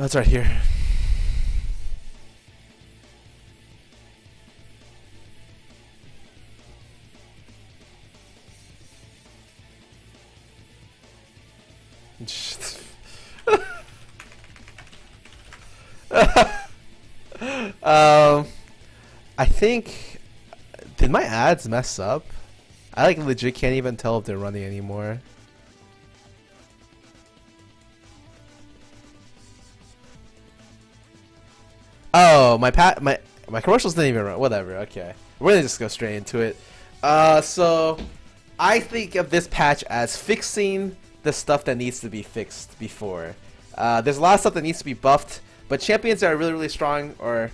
Oh, it's right here. I think, did my ads mess up? I like legit can't even tell if they're running anymore. Oh, my commercials didn't even run. Whatever. Okay, we're gonna just go straight into it. So I think of this patch as fixing the stuff that needs to be fixed before. There's a lot of stuff that needs to be buffed, but champions that are really strong or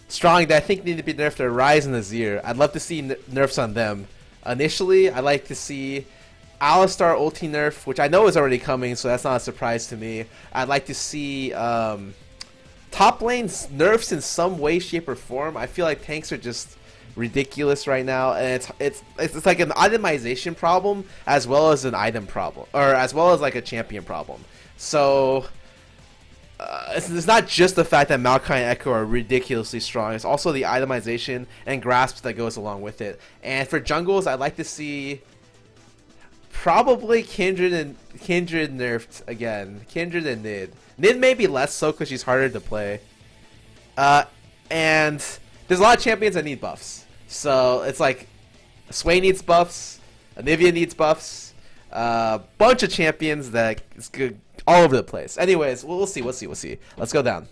strong that I think need to be nerfed are Ryze and Azir. I'd love to see nerfs on them. Initially, I like to see Alistar ulti nerf, which I know is already coming, so that's not a surprise to me. I'd like to see top lane nerfs in some way, shape, or form. I feel like tanks are just ridiculous right now, and it's like an itemization problem as well as an item problem, or as well as like a champion problem. So it's not just the fact that Maokai and Echo are ridiculously strong, it's also the itemization and grasp that goes along with it. And for jungles, I'd like to see probably Kindred nerfed again. Kindred and Nid. Nid maybe less so because she's harder to play. And there's a lot of champions that need buffs. So it's like Swain needs buffs, Anivia needs buffs, bunch of champions that is good all over the place. Anyways, we'll see. Let's go down.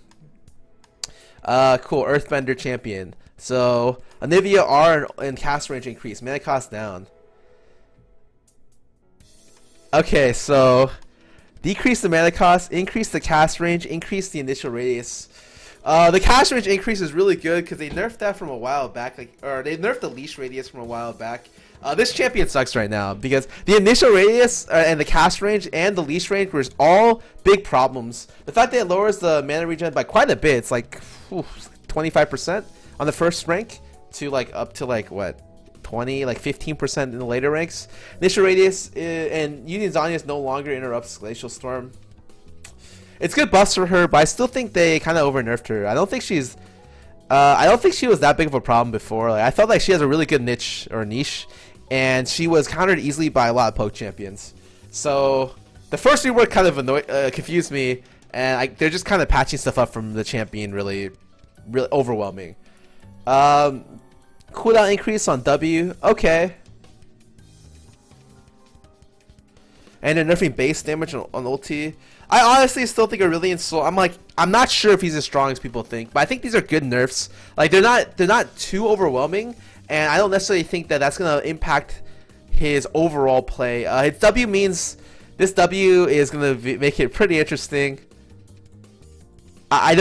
Cool, Earthbender champion. So Anivia R and cast range increase, mana cost down. Okay, so decrease the mana cost, increase the cast range, increase the initial radius. The cast range increase is really good because they nerfed that from a while back, or they nerfed the leash radius from a while back. This champion sucks right now because the initial radius and the cast range and the leash range were all big problems. The fact that it lowers the mana regen by quite a bit, it's like 25% on the first rank to like up to like what? 20, like 15% in the later ranks. Initial radius and Union Zhonya's no longer interrupts Glacial Storm. It's good buffs for her, but I still think they kind of over nerfed her. I don't think she was that big of a problem before. Like, I felt like she has a really good niche, and she was countered easily by a lot of poke champions. So the first rework kind of confused me, and they're just kind of patching stuff up from the champion, really overwhelming. Cooldown increase on W, okay. And they're nerfing base damage on ulti. I honestly still think Aurelion Sol, I'm not sure if he's as strong as people think, but I think these are good nerfs. Like they're not too overwhelming, and I don't necessarily think that that's gonna impact his overall play. His W means this W is gonna make it pretty interesting. I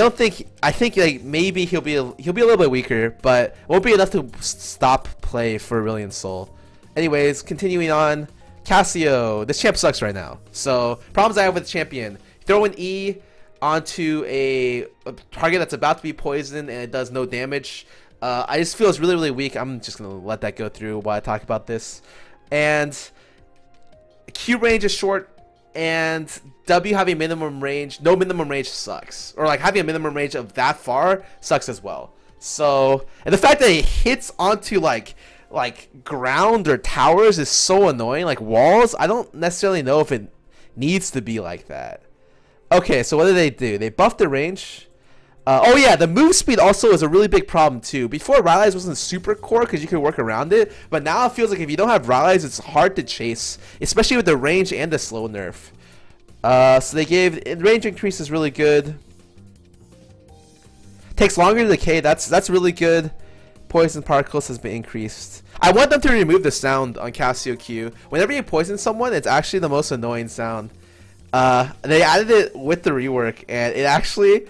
think like maybe he'll be a little bit weaker, but won't be enough to stop play for Aurelion Sol. Anyways, continuing on, Cassio. This champ sucks right now. So problems I have with the champion: throw an E onto a target that's about to be poisoned and it does no damage. I just feel it's really weak. I'm just gonna let that go through while I talk about this. And Q range is short. And W having minimum range, no minimum range sucks. Or like having a minimum range of that far sucks as well. So, and the fact that it hits onto like ground or towers is so annoying. Like walls, I don't necessarily know if it needs to be like that. Okay, so what do? They buffed the range. Oh yeah, the move speed also is a really big problem too. Before, Rallies wasn't super core because you could work around it, but now it feels like if you don't have Rallies, it's hard to chase, especially with the range and the slow nerf. So they gave range increase is really good. Takes longer to decay. That's really good. Poison particles has been increased. I want them to remove the sound on Cassio Q. Whenever you poison someone, it's actually the most annoying sound. They added it with the rework, and it actually.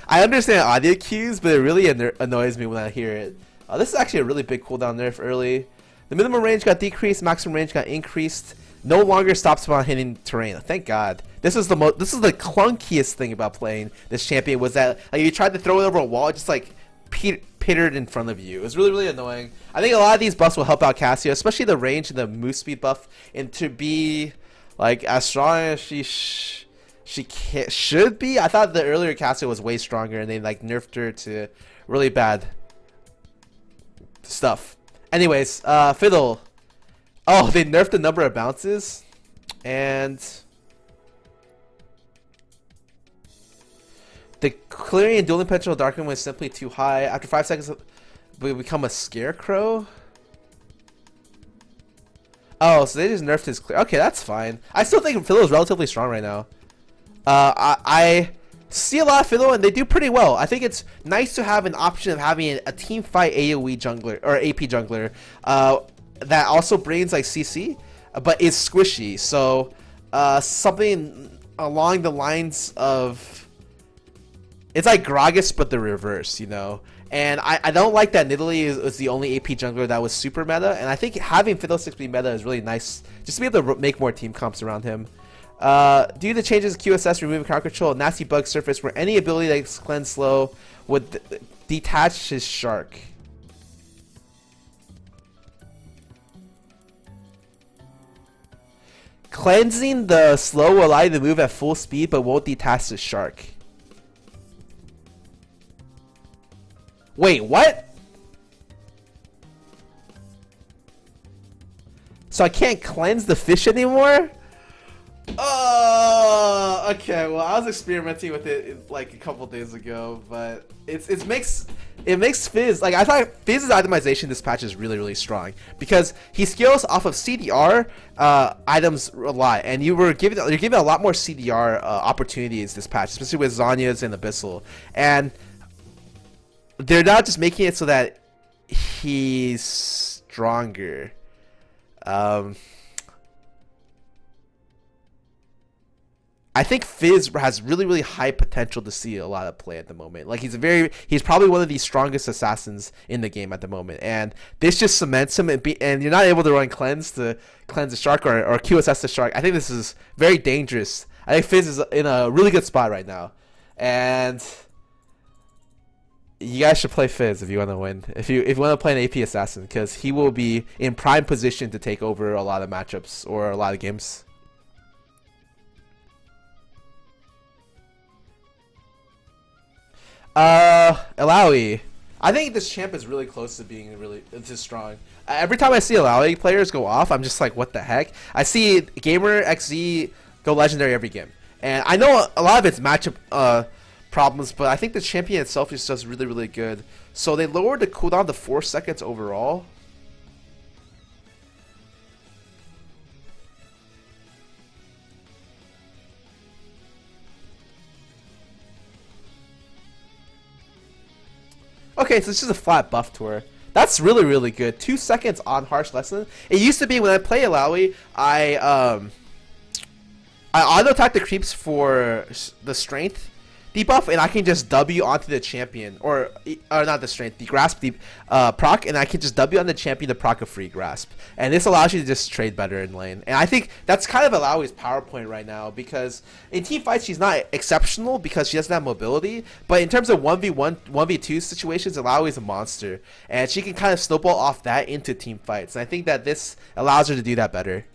I understand audio cues, but it really annoys me when I hear it. This is actually a really big cooldown nerf early. The minimum range got decreased, maximum range got increased. No longer stops upon hitting terrain. Thank God. This is the clunkiest thing about playing this champion, was that like you tried to throw it over a wall, it just like pittered in front of you. It was really annoying. I think a lot of these buffs will help out Cassio, especially the range and the move speed buff, and to be like as strong as should be. I thought the earlier Cassio was way stronger, and they like nerfed her to really bad stuff. Anyways, Fiddle. Oh, they nerfed the number of bounces, and the clearing and dueling potential of Darkman was simply too high. After 5 seconds, we become a Scarecrow. Oh, so they just nerfed his clear. Okay, that's fine. I still think Fiddle is relatively strong right now. I see a lot of Fiddle, and they do pretty well. I think it's nice to have an option of having a team fight AoE jungler or AP jungler that also brings like CC, but is squishy. So something along the lines of, it's like Gragas but the reverse, you know. And I don't like that Nidalee is the only AP jungler that was super meta, and I think having Fiddlesticks be meta is really nice, just to be able to make more team comps around him. Due to the changes in QSS, removing crowd control, nasty bug surface where any ability that cleanse slow would detach his shark. Cleansing the slow will allow you to move at full speed but won't detach the shark. Wait, what? So I can't cleanse the fish anymore? Oh, okay. Well, I was experimenting with it like a couple days ago, but it makes Fizz, like, I thought Fizz's itemization this patch is really strong because he scales off of CDR items a lot, and you're giving a lot more CDR opportunities this patch, especially with Zhonya's and Abyssal, and they're not just making it so that he's stronger. I think Fizz has really high potential to see a lot of play at the moment. Like, he's probably one of the strongest assassins in the game at the moment, and this just cements him. And you're not able to run cleanse to cleanse the shark or QSS the shark. I think this is very dangerous. I think Fizz is in a really good spot right now, and you guys should play Fizz if you want to win. If you want to play an AP assassin, because he will be in prime position to take over a lot of matchups or a lot of games. Illaoi. I think this champ is really close to being this strong. Every time I see Illaoi players go off, I'm just like, what the heck? I see Gamer XZ go legendary every game, and I know a lot of it's matchup problems, but I think the champion itself is just really good. So they lowered the cooldown to 4 seconds overall. Okay, so it's just a flat buff to her. That's really good. 2 seconds on Harsh Lesson. It used to be when I play Illaoi, I auto attack the creeps for the strength debuff, and I can just W onto the champion, or not the strength, the grasp proc, and I can just W on the champion to proc a free grasp, and this allows you to just trade better in lane. And I think that's kind of Illaoi's power point right now, because in team fights she's not exceptional because she doesn't have mobility, but in terms of 1v1, 1v2 situations, Illaoi's a monster, and she can kind of snowball off that into team fights, and I think that this allows her to do that better.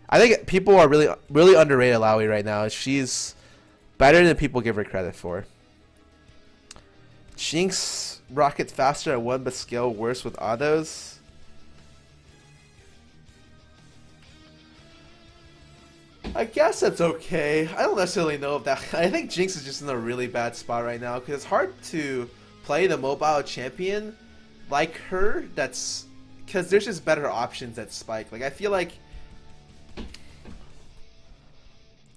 I think people are really underrated Illaoi right now. She's better than people give her credit for. Jinx rockets faster at 1 but scale worse with autos. I guess that's okay. I don't necessarily know if that. I think Jinx is just in a really bad spot right now because it's hard to play the mobile champion like her. That's because there's just better options at Spike. Like, I feel like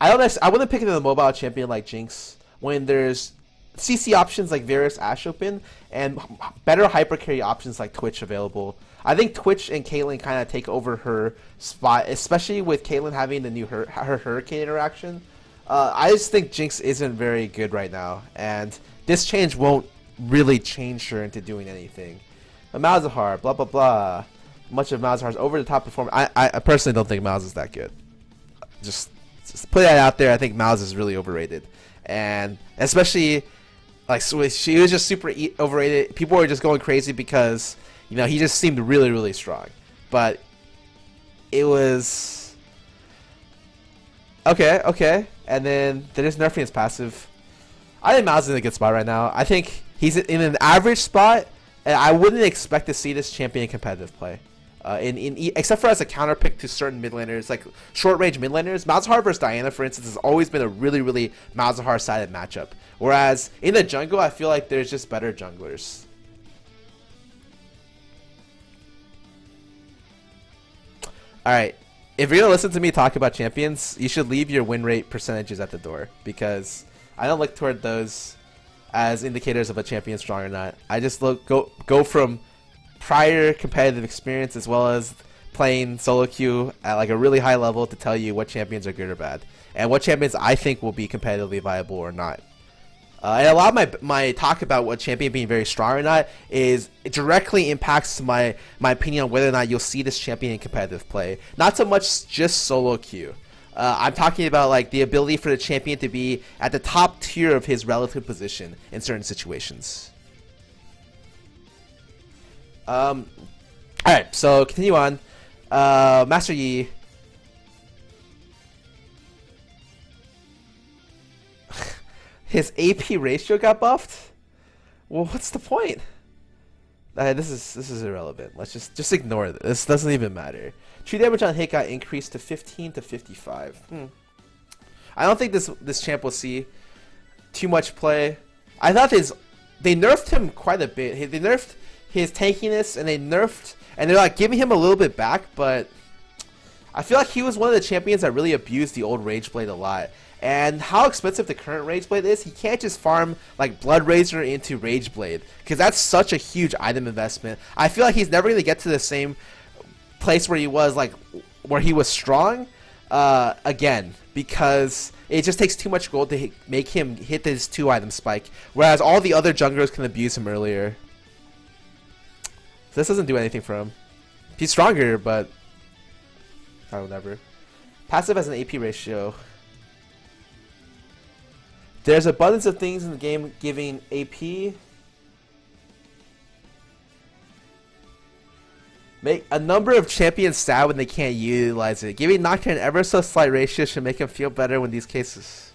I wouldn't pick the mobile champion like Jinx when there's CC options like Varus Ashe open and better hyper carry options like Twitch available. I think Twitch and Caitlyn kind of take over her spot, especially with Caitlyn having the new her Hurricane interaction. I just think Jinx isn't very good right now, and this change won't really change her into doing anything. But Malzahar, blah blah blah. Much of Malzahar's over the top performance. I personally don't think Malz is that good. Just put that out there. I think Malz is really overrated, and especially like she was just super overrated. People were just going crazy because, you know, he just seemed really strong, but it was Okay, okay. And then they're just nerfing his passive. I think Mal's in a good spot right now. I think he's in an average spot, and I wouldn't expect to see this champion in competitive play. Except for as a counter pick to certain mid laners, like short range mid laners. Malzahar versus Diana, for instance, has always been a really Malzahar sided matchup. Whereas in the jungle, I feel like there's just better junglers. Alright, if you're gonna listen to me talk about champions, you should leave your win rate percentages at the door, because I don't look toward those as indicators of a champion strong or not. I just go from prior competitive experience as well as playing solo queue at like a really high level to tell you what champions are good or bad, and what champions I think will be competitively viable or not. And a lot of my talk about what champion being very strong or not is it directly impacts my opinion on whether or not you'll see this champion in competitive play. Not so much just solo queue. I'm talking about like the ability for the champion to be at the top tier of his relative position in certain situations. Alright, so continue on. Master Yi. His AP ratio got buffed? Well, what's the point? This is irrelevant. Let's just ignore this. This doesn't even matter. True damage on hit got increased to 15 to 55. I don't think this champ will see too much play. I thought they nerfed him quite a bit. They nerfed his tankiness, and they're like giving him a little bit back, but I feel like he was one of the champions that really abused the old Rageblade a lot. And how expensive the current Rageblade is, he can't just farm like Blood Razor into Rageblade, because that's such a huge item investment. I feel like he's never going to get to the same place where he was strong again, because it just takes too much gold to make him hit this 2-item spike, whereas all the other junglers can abuse him earlier. So this doesn't do anything for him. He's stronger, but whatever. Passive has an AP ratio. There's abundance of things in the game giving AP. Make a number of champions sad when they can't utilize it. Giving Nocturne ever so slight ratio should make him feel better when these cases.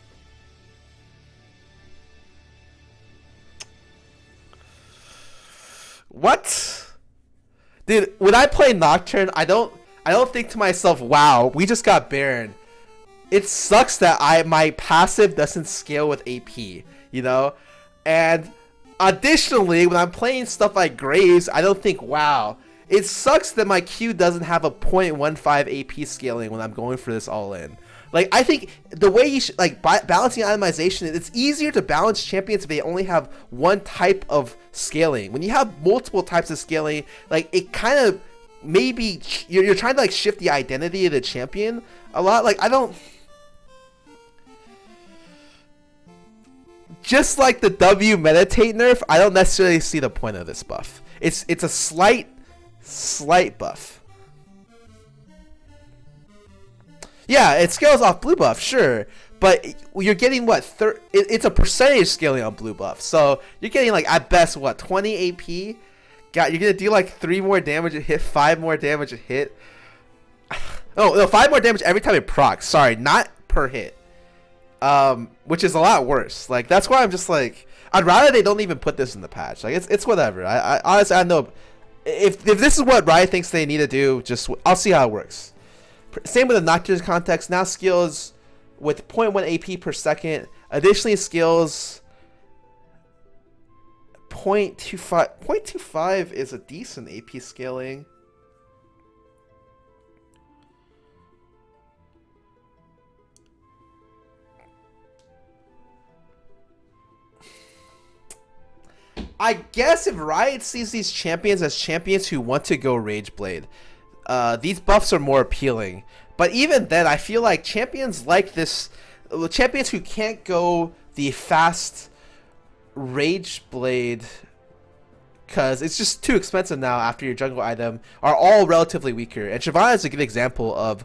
What? Dude, when I play Nocturne, I don't think to myself, wow, we just got Baron. It sucks that my passive doesn't scale with AP, you know? And additionally, when I'm playing stuff like Graves, I don't think, wow. It sucks that my Q doesn't have a 0.15 AP scaling when I'm going for this all-in. Like, I think the way you should, like, balancing itemization, it's easier to balance champions if they only have one type of scaling. When you have multiple types of scaling, like, it kind of maybe you're trying to like shift the identity of the champion a lot. Like, I don't. Just like the W meditate nerf, I don't necessarily see the point of this buff. It's a slight buff. Yeah, it scales off blue buff, sure, but you're getting what? It's a percentage scaling on blue buff, so you're getting like at best what, 20 AP. You're gonna do like 3 more damage a hit, 5 more damage a hit. Oh no, 5 more damage every time it procs. Sorry, not per hit. Which is a lot worse. Like, that's why I'm just like, I'd rather they don't even put this in the patch. Like, it's whatever. I honestly, I know if this is what Riot thinks they need to do, I'll see how it works. Same with the Nocturne context. Now skills with 0.1 AP per second. Additionally, skills 0.25. 0.25 is a decent AP scaling. I guess if Riot sees these champions as champions who want to go Rageblade, these buffs are more appealing. But even then, I feel like champions like this, champions who can't go the fast Rageblade, because it's just too expensive now after your jungle item, are all relatively weaker. And Shyvana is a good example of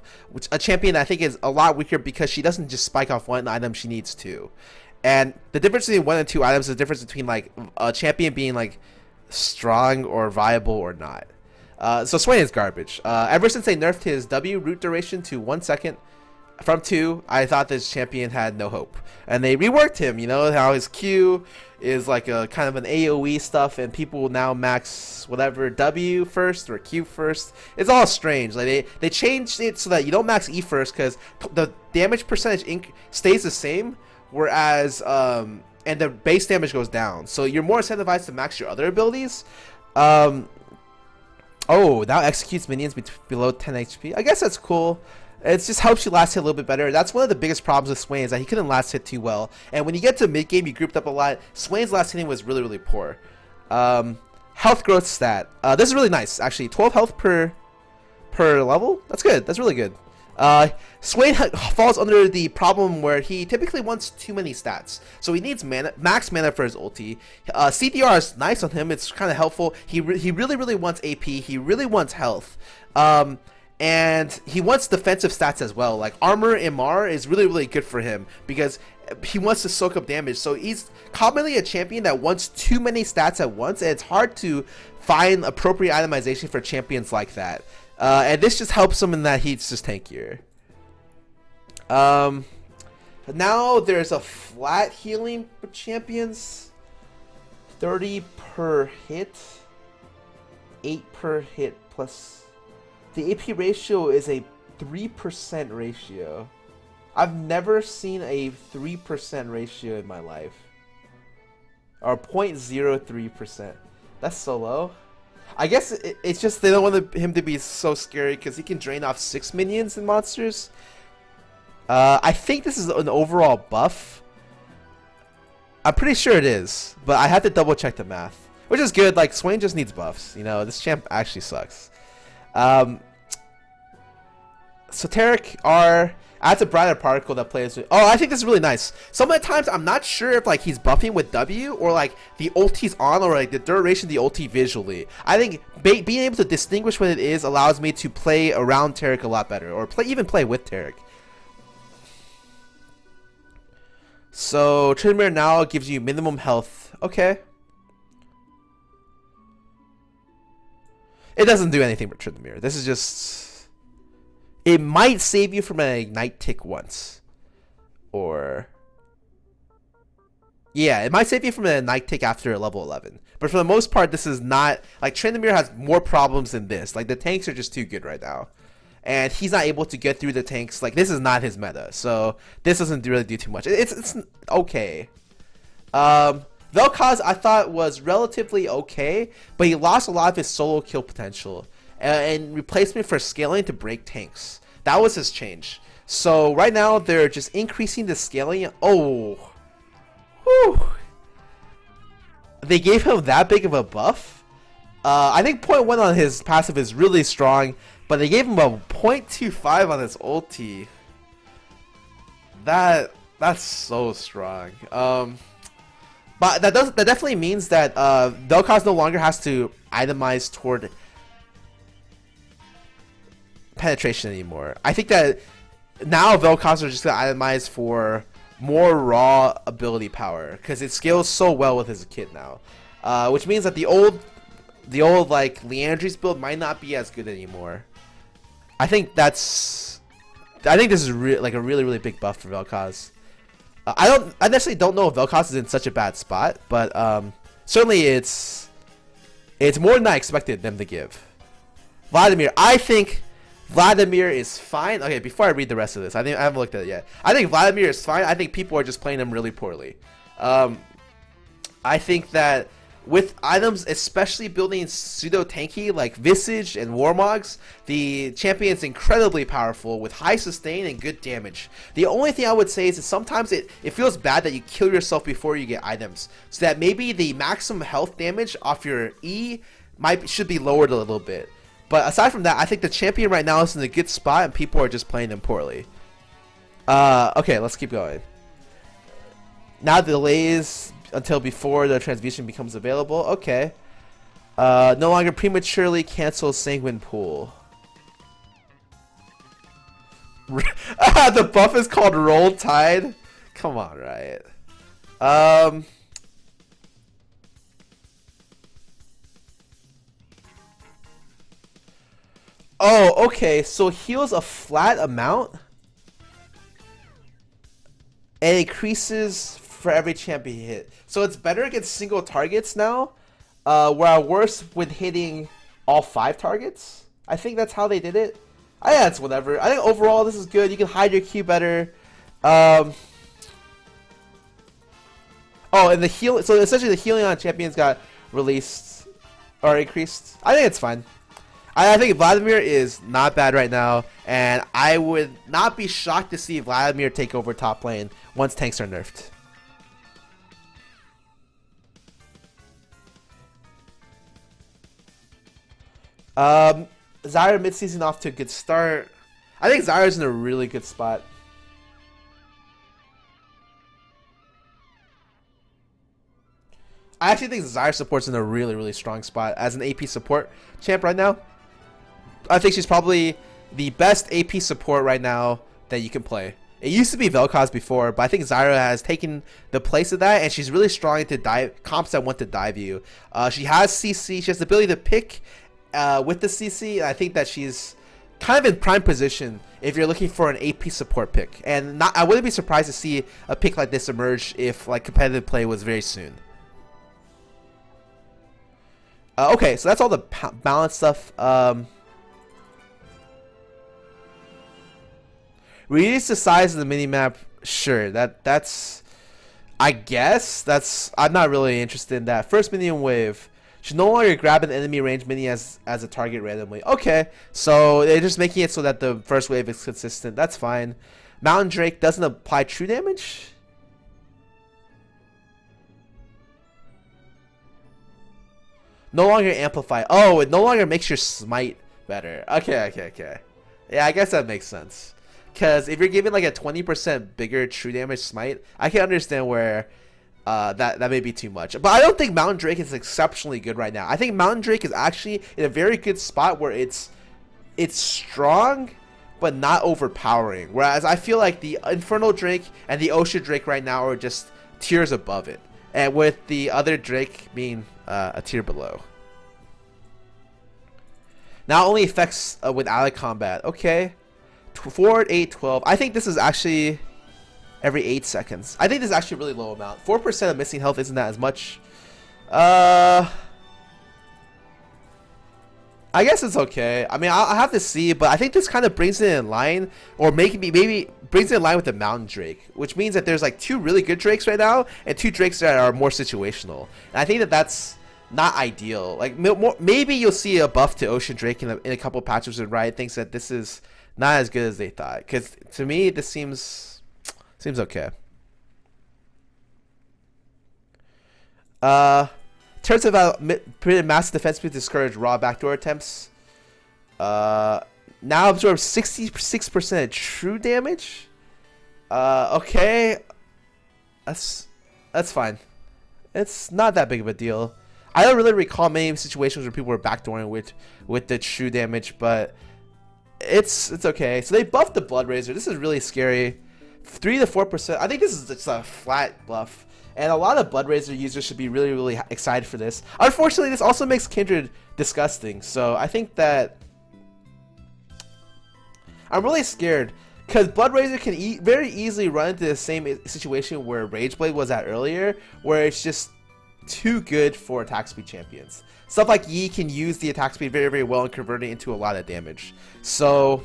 a champion that I think is a lot weaker because she doesn't just spike off one item, she needs two. And the difference between 1 and 2 items is the difference between like a champion being like strong or viable or not. So Swain is garbage. Ever since they nerfed his W root duration to 1 second, From 2, I thought this champion had no hope, and they reworked him. You know how his Q is like a kind of an AOE stuff, and people will now max whatever W first or Q first. It's all strange. Like they changed it so that you don't max E first because the damage percentage stays the same, whereas and the base damage goes down. So you're more incentivized to max your other abilities. Oh, now executes minions below 10 HP. I guess that's cool. It just helps you last hit a little bit better. That's one of the biggest problems with Swain, is that he couldn't last hit too well. And when you get to mid game, you grouped up a lot. Swain's last hitting was really, really poor. Health growth stat. This is really nice, actually. 12 health per level. That's good. That's really good. Swain falls under the problem where he typically wants too many stats, so he needs max mana for his ulti. CDR is nice on him. It's kind of helpful. He really, really wants AP. He really wants health. And he wants defensive stats as well. Like armor MR is really, really good for him because he wants to soak up damage. So he's commonly a champion that wants too many stats at once, and it's hard to find appropriate itemization for champions like that. And this just helps him in that he's just tankier. Now there's a flat healing for champions. 30 per hit. 8 per hit plus... The AP ratio is a 3% ratio. I've never seen a 3% ratio in my life. Or 0.03%. That's so low. I guess it's just they don't want him to be so scary because he can drain off 6 minions and monsters. I think this is an overall buff. I'm pretty sure it is, but I have to double check the math. Which is good. Like, Swain just needs buffs. You know, this champ actually sucks. Soteric R adds a brighter particle that plays with... Oh, I think this is really nice. Some of the times I'm not sure if like he's buffing with W or like the ulti's on or like the duration of the ulti visually. I think being able to distinguish what it is allows me to play around Taric a lot better, or even play with Taric. So Tryndamere now gives you minimum health. Okay. It doesn't do anything for Tryndamere. This is just... It might save you from an ignite tick once. Or... Yeah, it might save you from an ignite tick after level 11. But for the most part, this is not... Like, Tryndamere has more problems than this. Like, the tanks are just too good right now. And he's not able to get through the tanks. Like, this is not his meta. So, this doesn't really do too much. It's okay. Vel'Koz, I thought, was relatively okay. But he lost a lot of his solo kill potential. And replacement for scaling to break tanks. That was his change. So right now they're just increasing the scaling. Oh, whew. They gave him that big of a buff. I think 0.1 on his passive is really strong, but they gave him a 0.25 on his ulti. That's so strong. But that definitely means that Vel'Koz no longer has to itemize toward penetration anymore. I think that now Vel'Koz are just gonna itemize for more raw ability power because it scales so well with his kit now, which means that the old like Leandry's build might not be as good anymore. I think this is like a really, really big buff for Vel'Koz. I necessarily don't know if Vel'Koz is in such a bad spot, but certainly it's more than I expected them to give. Vladimir, I think Vladimir is fine. Okay, before I read the rest of this, I haven't looked at it yet. I think Vladimir is fine. I think people are just playing him really poorly. I think that with items, especially building pseudo tanky like Visage and Warmogs, the champion is incredibly powerful with high sustain and good damage. The only thing I would say is that sometimes it feels bad that you kill yourself before you get items, so that maybe the maximum health damage off your E should be lowered a little bit. But aside from that, I think the champion right now is in a good spot and people are just playing him poorly. Okay, let's keep going. Now delays until before the transfusion becomes available. Okay. No longer prematurely cancel Sanguine Pool. The buff is called Roll Tide? Come on, Riot. Oh, okay, so heals a flat amount? and it increases for every champion hit. So it's better against single targets now, where worse with hitting all 5 targets. I think that's how they did it. Yeah, it's whatever. I think overall this is good. You can hide your Q better. Oh, and the heal. So essentially, the healing on champions got released or increased. I think it's fine. I think Vladimir is not bad right now, and I would not be shocked to see Vladimir take over top lane once tanks are nerfed. Zyra mid-season off to a good start. I think Zyra's in a really good spot. I actually think Zyra support's in a really strong spot as an AP support champ right now. I think she's probably the best AP support right now that you can play. It used to be Vel'Koz before, but I think Zyra has taken the place of that, and she's really strong into comps that want to dive you. She has CC. She has the ability to pick with the CC, and I think that she's kind of in prime position if you're looking for an AP support pick. And I wouldn't be surprised to see a pick like this emerge if like competitive play was very soon. Okay, so that's all the balance stuff. Reduce the size of the minimap. Sure, that's. I guess that's. I'm not really interested in that. First minion wave should no longer grab an enemy range mini as a target randomly. Okay, so they're just making it so that the first wave is consistent. That's fine. Mountain Drake doesn't apply true damage. No longer amplify. Oh, it no longer makes your smite better. Okay. Yeah, I guess that makes sense. Because if you're giving like a 20% bigger true damage smite, I can understand where that may be too much. But I don't think Mountain Drake is exceptionally good right now. I think Mountain Drake is actually in a very good spot where it's strong, but not overpowering. Whereas I feel like the Infernal Drake and the Ocean Drake right now are just tiers above it. And with the other Drake being a tier below. Now only affects with ally combat. Okay. 4, 8, 12. I think this is actually every 8 seconds. I think this is actually a really low amount. 4% of missing health isn't that as much. I guess it's okay. I mean, I'll have to see, but I think this kind of brings it in line, or maybe brings it in line with the Mountain Drake, which means that there's like 2 really good Drakes right now, and 2 Drakes that are more situational. And I think that that's not ideal. Like maybe you'll see a buff to Ocean Drake in a couple patches, and Riot thinks that this is not as good as they thought. Because to me, this seems okay. Turns out massive defense to discourage raw backdoor attempts. Now absorbs 66% true damage. Okay, that's fine. It's not that big of a deal. I don't really recall many situations where people were backdooring with the true damage, but it's okay. So they buffed the Blood Razor. This is really scary. 3 to 4%. I think this is just a flat buff. And a lot of Blood Razor users should be really excited for this. Unfortunately, this also makes Kindred disgusting. So I think that I'm really scared. Because Blood Razor can very easily run into the same situation where Rageblade was at earlier. Where it's just too good for attack speed champions. Stuff like Yi can use the attack speed very well and convert it into a lot of damage. So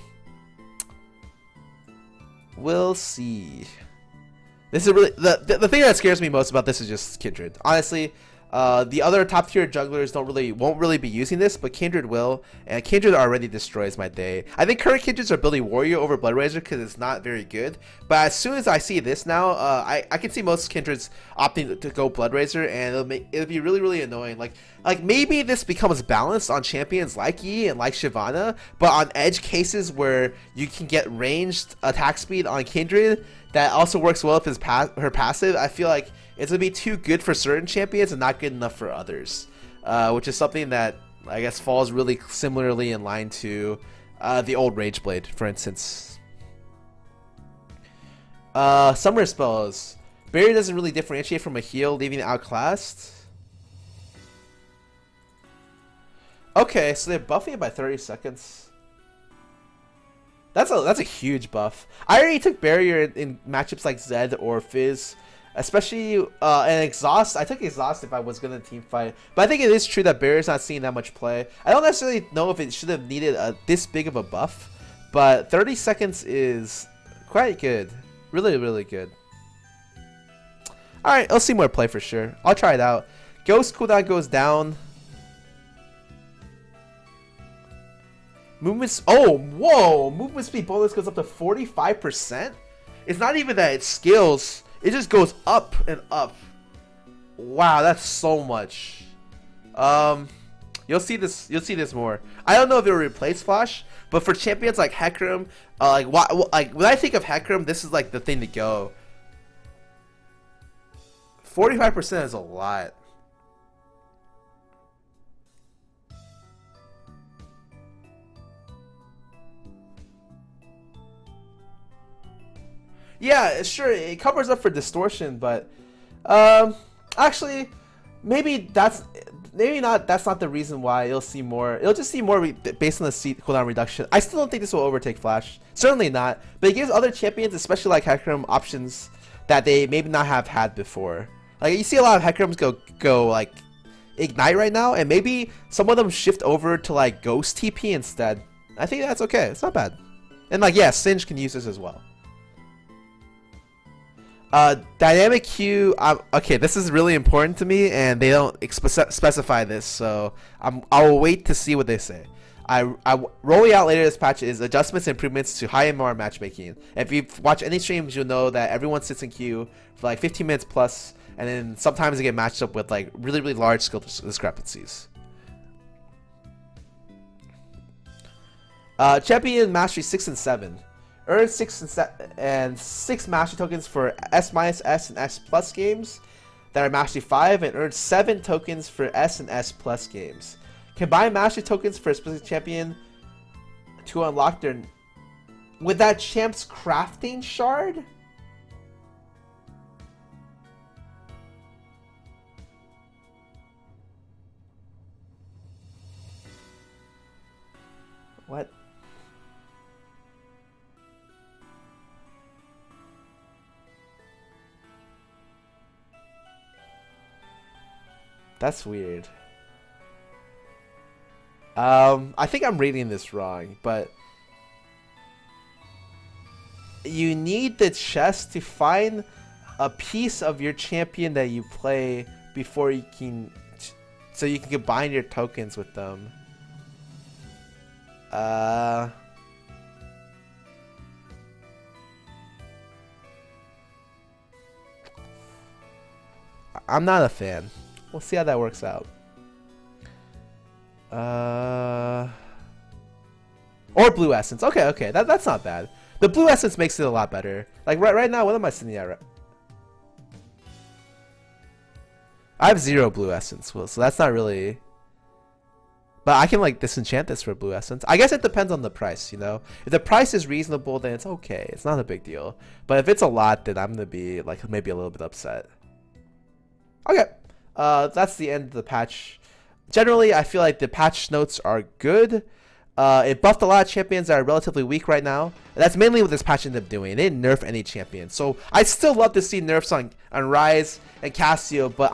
we'll see. This is really the thing that scares me most about this is just Kindred. Honestly, the other top tier junglers won't really be using this, but Kindred will, and Kindred already destroys my day. I think current Kindreds are building Warrior over Blood Razor because it's not very good. But as soon as I see this now, I can see most Kindreds opting to go Blood Razor, and it'll be really annoying. Like maybe this becomes balanced on champions like Yi and like Shyvana, but on edge cases where you can get ranged attack speed on Kindred that also works well with her passive, I feel like it's going to be too good for certain champions and not good enough for others. Which is something that I guess falls really similarly in line to the old Rageblade, for instance. Summer spells. Barrier doesn't really differentiate from a heal, leaving it outclassed. Okay, so they're buffing it by 30 seconds. That's a huge buff. I already took barrier in matchups like Zed or Fizz, especially and exhaust. I took exhaust if I was gonna team fight, but I think it is true that barrier's not seeing that much play. I don't necessarily know if it should have needed this big of a buff, but 30 seconds is quite good, really good. All right, I'll see more play for sure. I'll try it out. Ghost cooldown goes down. Movement. Oh, whoa! Movement speed bonus goes up to 45%. It's not even that it scales. It just goes up and up. Wow, that's so much. You'll see this. You'll see this more. I don't know if it'll replace Flash, but for champions like Hecarim, like when I think of Hecarim, this is like the thing to go. 45% is a lot. Yeah, sure, it covers up for distortion, but actually, maybe that's not the reason why you'll see more. It'll just see more based on the seat cooldown reduction. I still don't think this will overtake Flash. Certainly not, but it gives other champions, especially like Hecarim, options that they maybe not have had before. Like you see a lot of Hecarims go like Ignite right now, and maybe some of them shift over to like Ghost TP instead. I think that's okay. It's not bad. And like yeah, Singe can use this as well. Dynamic Q. Okay, this is really important to me, and they don't specify this, so I'll wait to see what they say. Rolling out later this patch is adjustments and improvements to high MR matchmaking. If you've watched any streams, you'll know that everyone sits in queue for like 15 minutes plus, and then sometimes they get matched up with like really large skill discrepancies. Champion Mastery 6 and 7. Earn 6 and 6 Mastery tokens for S-, S, and S Plus games that are Mastery 5, and earn 7 tokens for S and S Plus games. Combine Mastery tokens for a specific champion to unlock their... With that champ's crafting shard? What? That's weird. I think I'm reading this wrong, but you need the chest to find a piece of your champion that you play before you can, so you can combine your tokens with them. I'm not a fan. We'll see how that works out. Or blue essence. Okay, that's not bad. The blue essence makes it a lot better. Like right now, what am I sitting at? I have 0 blue essence, so that's not really. But I can like disenchant this for blue essence. I guess it depends on the price, you know. If the price is reasonable, then it's okay. It's not a big deal. But if it's a lot, then I'm gonna be like maybe a little bit upset. Okay. That's the end of the patch. Generally, I feel like the patch notes are good. It buffed a lot of champions that are relatively weak right now. And that's mainly what this patch ended up doing. It didn't nerf any champion. So I still love to see nerfs on Ryze and Cassio, but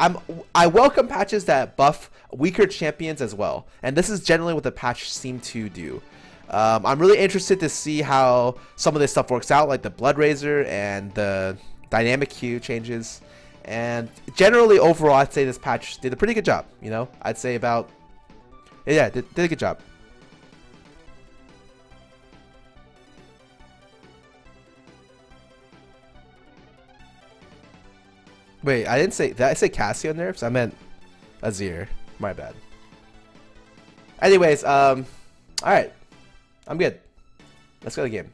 I welcome patches that buff weaker champions as well. And this is generally what the patch seemed to do. I'm really interested to see how some of this stuff works out, like the Blood Razor and the Dynamic Q changes. And generally, overall, I'd say this patch did a pretty good job. You know, I'd say about, yeah, did a good job. Wait, I didn't say that. I said Cassio nerfs. I meant Azir. My bad. Anyways, all right, I'm good. Let's go to the game.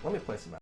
Let me play some.